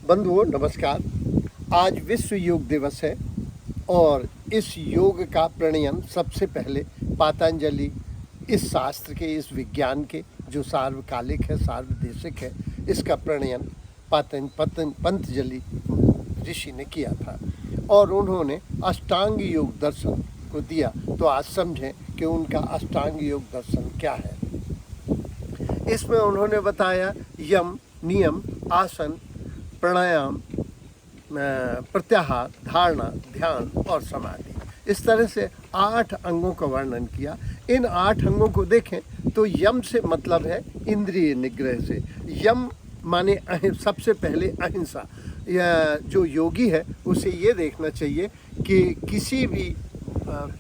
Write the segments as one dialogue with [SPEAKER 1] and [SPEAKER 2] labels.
[SPEAKER 1] बंधुओं नमस्कार। आज विश्व योग दिवस है और इस योग का प्रणयन सबसे पहले पतंजलि इस शास्त्र के, इस विज्ञान के जो सार्वकालिक है, सार्वदेशिक है, इसका प्रणयन पतंजलि ऋषि ने किया था और उन्होंने अष्टांग योग दर्शन को दिया। तो आज समझें कि उनका अष्टांग योग दर्शन क्या है। इसमें उन्होंने बताया यम, नियम, आसन, प्राणायाम, प्रत्याहार, धारणा, ध्यान और समाधि। इस तरह से 8 अंगों का वर्णन किया। इन 8 अंगों को देखें तो यम से मतलब है इंद्रिय निग्रह से। यम माने सबसे पहले अहिंसा। जो योगी है उसे ये देखना चाहिए कि किसी भी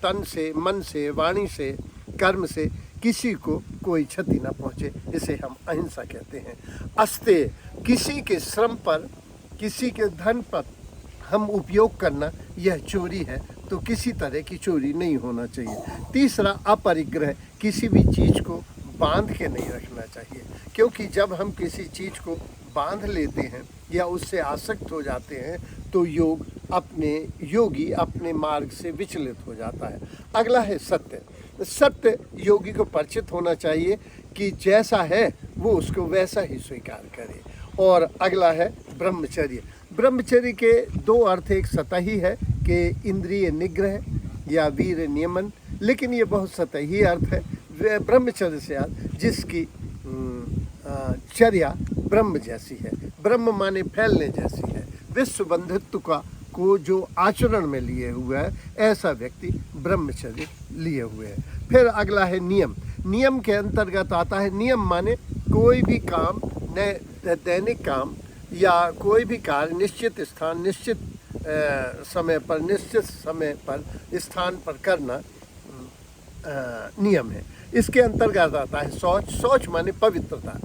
[SPEAKER 1] तन से, मन से, वाणी से, कर्म से किसी को कोई क्षति न पहुँचे, इसे हम अहिंसा कहते हैं। अस्तेय, किसी के श्रम पर, किसी के धन पर हम उपयोग करना, यह चोरी है, तो किसी तरह की चोरी नहीं होना चाहिए। तीसरा अपरिग्रह, किसी भी चीज़ को बांध के नहीं रखना चाहिए, क्योंकि जब हम किसी चीज़ को बांध लेते हैं या उससे आसक्त हो जाते हैं तो योगी अपने मार्ग से विचलित हो जाता है। अगला है सत्य। सत्य योगी को परिचित होना चाहिए कि जैसा है वो उसको वैसा ही स्वीकार करे। और अगला है ब्रह्मचर्य। ब्रह्मचर्य के 2 अर्थ, एक सतही है कि इंद्रिय निग्रह या वीर नियमन, लेकिन ये बहुत सतही अर्थ है ब्रह्मचर्य से जिसकी चर्या ब्रह्म जैसी है। ब्रह्म माने फैलने जैसी है। विश्व बंधुत्व को जो आचरण में लिए हुआ है, ऐसा व्यक्ति ब्रह्मचर्य लिए हुए है। फिर अगला है नियम। नियम के अंतर्गत आता है, नियम माने कोई भी काम, दैनिक काम या कोई भी कार्य निश्चित स्थान, निश्चित समय पर, निश्चित समय पर, स्थान पर करना नियम है। इसके अंतर्गत आता है शौच। शौच माने पवित्रता,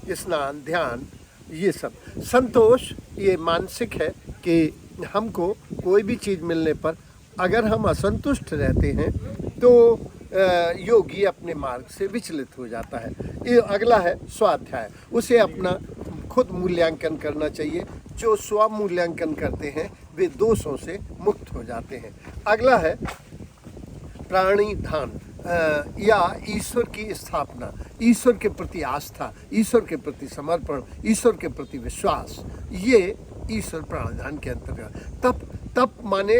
[SPEAKER 1] स्नान, ध्यान, ये सब। संतोष ये मानसिक है कि हमको कोई भी चीज़ मिलने पर अगर हम असंतुष्ट रहते हैं तो योगी अपने मार्ग से विचलित हो जाता है। ये अगला है स्वाध्याय। उसे अपना खुद मूल्यांकन करना चाहिए। जो स्व मूल्यांकन करते हैं वे दोषों से मुक्त हो जाते हैं। अगला है प्राणिधान या ईश्वर की स्थापना, ईश्वर के प्रति आस्था, ईश्वर के प्रति समर्पण, ईश्वर के प्रति विश्वास, ये ईश्वर प्राणिधान के अंतर्गत। तप माने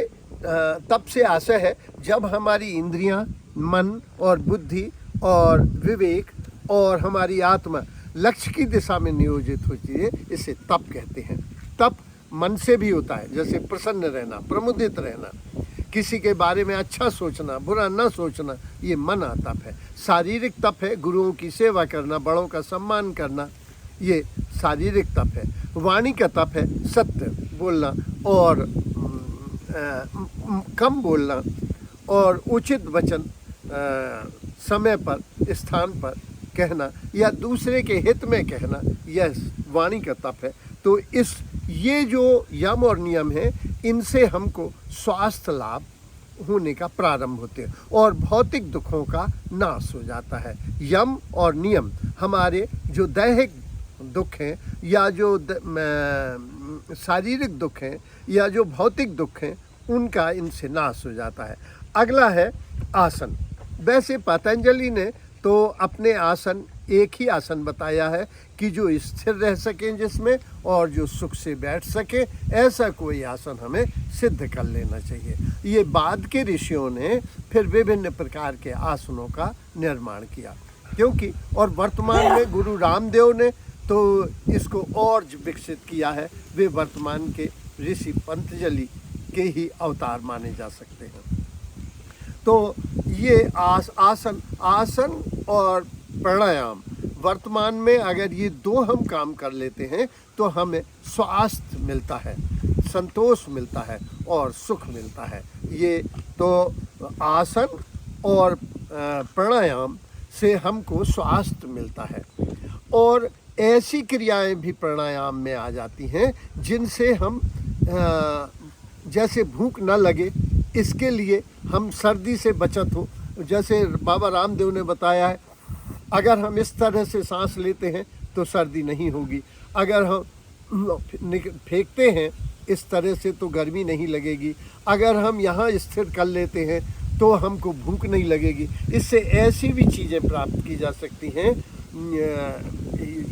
[SPEAKER 1] तप से आशय है जब हमारी इंद्रियां, मन और बुद्धि और विवेक और हमारी आत्मा लक्ष्य की दिशा में नियोजित होती है, इसे तप कहते हैं। तप मन से भी होता है, जैसे प्रसन्न रहना, प्रमुदित रहना, किसी के बारे में अच्छा सोचना, बुरा न सोचना, ये मन तप है। शारीरिक तप है गुरुओं की सेवा करना, बड़ों का सम्मान करना, ये शारीरिक तप है। वाणी का तप है सत्य बोलना और कम बोलना और उचित वचन समय पर, स्थान पर कहना या दूसरे के हित में कहना, यह वाणी का तप है। तो ये जो यम और नियम है, इनसे हमको स्वास्थ्य लाभ होने का प्रारंभ होते हैं और भौतिक दुखों का नाश हो जाता है। यम और नियम हमारे जो दैहिक दुख हैं या जो शारीरिक दुख हैं या जो भौतिक दुख हैं, उनका इनसे नाश हो जाता है। अगला है आसन। वैसे पतंजलि ने तो अपने आसन, एक ही आसन बताया है कि जो स्थिर रह सकें जिसमें और जो सुख से बैठ सके, ऐसा कोई आसन हमें सिद्ध कर लेना चाहिए। ये बाद के ऋषियों ने फिर विभिन्न प्रकार के आसनों का निर्माण किया, क्योंकि और वर्तमान में गुरु रामदेव ने तो इसको और विकसित किया है। वे वर्तमान के ऋषि पतंजलि के ही अवतार माने जा सकते हैं। तो ये आसन और प्राणायाम, वर्तमान में अगर ये 2 हम काम कर लेते हैं तो हमें स्वास्थ्य मिलता है, संतोष मिलता है और सुख मिलता है। ये तो आसन और प्राणायाम से हमको स्वास्थ्य मिलता है। और ऐसी क्रियाएं भी प्राणायाम में आ जाती हैं जिनसे हम जैसे भूख न लगे, इसके लिए हम सर्दी से बचत हो। जैसे बाबा रामदेव ने बताया है, अगर हम इस तरह से सांस लेते हैं तो सर्दी नहीं होगी। अगर हम फेंकते हैं इस तरह से तो गर्मी नहीं लगेगी। अगर हम यहाँ स्थिर कर लेते हैं तो हमको भूख नहीं लगेगी। इससे ऐसी भी चीज़ें प्राप्त की जा सकती हैं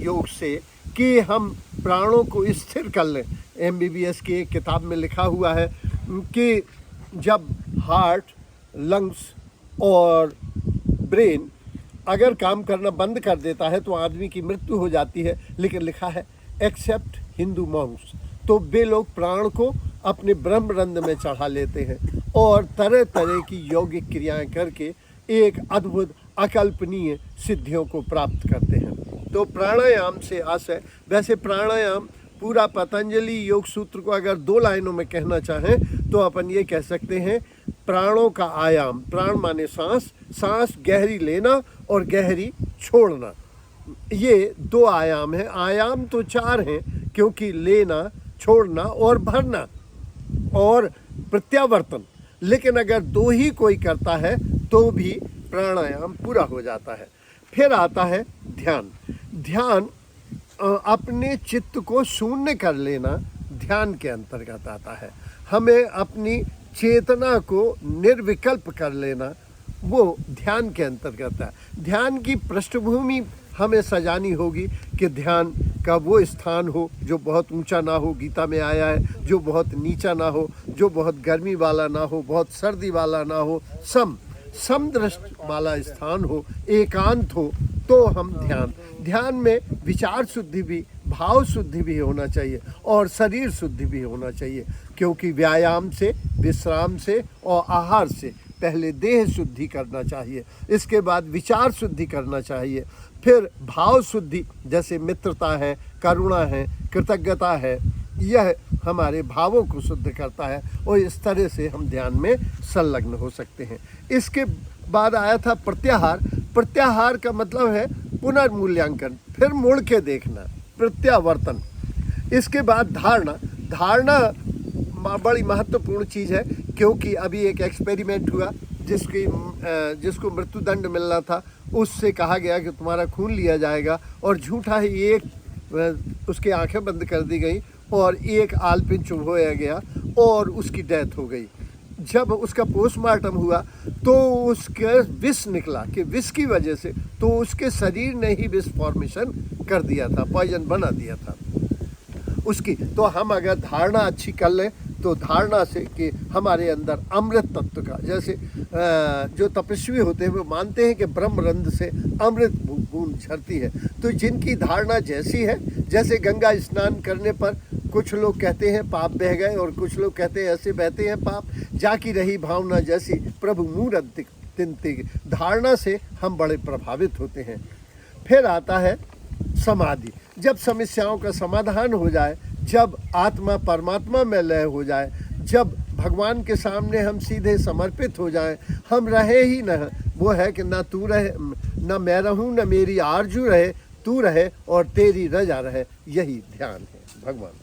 [SPEAKER 1] योग से कि हम प्राणों को स्थिर कर लें। MBBS की एक किताब में लिखा हुआ है कि जब हार्ट, लंग्स और ब्रेन अगर काम करना बंद कर देता है तो आदमी की मृत्यु हो जाती है। लेकिन लिखा है एक्सेप्ट हिंदू मॉन्क्स, तो वे लोग प्राण को अपने ब्रह्मरंध्र में चढ़ा लेते हैं और तरह तरह की यौगिक क्रियाएं करके एक अद्भुत अकल्पनीय सिद्धियों को प्राप्त करते हैं। तो प्राणायाम से आशय, वैसे प्राणायाम पूरा पतंजलि योग सूत्र को अगर 2 लाइनों में कहना चाहें तो अपन ये कह सकते हैं, प्राणों का आयाम, प्राण माने सांस, सांस गहरी लेना और गहरी छोड़ना, ये 2 आयाम हैं। आयाम तो 4 हैं क्योंकि लेना, छोड़ना और भरना और प्रत्यावर्तन। लेकिन अगर 2 ही कोई करता है तो भी प्राणायाम पूरा हो जाता है। फिर आता है ध्यान। ध्यान अपने चित्त को शून्य कर लेना ध्यान के अंतर्गत आता है। हमें अपनी चेतना को निर्विकल्प कर लेना वो ध्यान के अंतर्गत है। ध्यान की पृष्ठभूमि हमें सजानी होगी कि ध्यान का वो स्थान हो जो बहुत ऊंचा ना हो, गीता में आया है, जो बहुत नीचा ना हो, जो बहुत गर्मी वाला ना हो, बहुत सर्दी वाला ना हो, समदृष्टि वाला स्थान हो, एकांत हो, तो हम ध्यान में विचार शुद्धि भी, भाव शुद्धि भी होना चाहिए और शरीर शुद्धि भी होना चाहिए। क्योंकि व्यायाम से, विश्राम से और आहार से पहले देह शुद्धि करना चाहिए, इसके बाद विचार शुद्धि करना चाहिए, फिर भाव शुद्धि जैसे मित्रता है, करुणा है, कृतज्ञता है, यह हमारे भावों को शुद्ध करता है और इस तरह से हम ध्यान में संलग्न हो सकते हैं। इसके बाद आया था प्रत्याहार। प्रत्याहार का मतलब है पुनर्मूल्यांकन, फिर मुड़ के देखना, प्रत्यावर्तन। इसके बाद धारणा। धारणा बड़ी महत्वपूर्ण चीज़ है क्योंकि अभी एक एक्सपेरिमेंट हुआ जिसको मृत्युदंड मिलना था, उससे कहा गया कि तुम्हारा खून लिया जाएगा और झूठा ही एक उसकी आंखें बंद कर दी गई और एक आलपिन चुभोया गया और उसकी डेथ हो गई। जब उसका पोस्टमार्टम हुआ तो उसके विष निकला कि विष की वजह से तो उसके शरीर ने ही विष फॉर्मेशन कर दिया था, पॉइजन बना दिया था उसकी। तो हम अगर धारणा अच्छी कर लें तो धारणा से कि हमारे अंदर अमृत तत्व का, जैसे जो तपस्वी होते हैं वो मानते हैं कि ब्रह्मरंध्र से अमृत बूंद झरती है। तो जिनकी धारणा जैसी है, जैसे गंगा स्नान करने पर कुछ लोग कहते हैं पाप बह गए और कुछ लोग कहते हैं ऐसे बहते हैं पाप, जाकी रही भावना जैसी प्रभु मूरत तिनतिग। धारणा से हम बड़े प्रभावित होते हैं। फिर आता है समाधि। जब समस्याओं का समाधान हो जाए, जब आत्मा परमात्मा में लय हो जाए, जब भगवान के सामने हम सीधे समर्पित हो जाएं, हम रहे ही न, वो है कि ना तू रहे, ना मैं रहूं, ना मेरी आरजू रहे, तू रहे और तेरी रजा रहे, यही ध्यान है भगवान।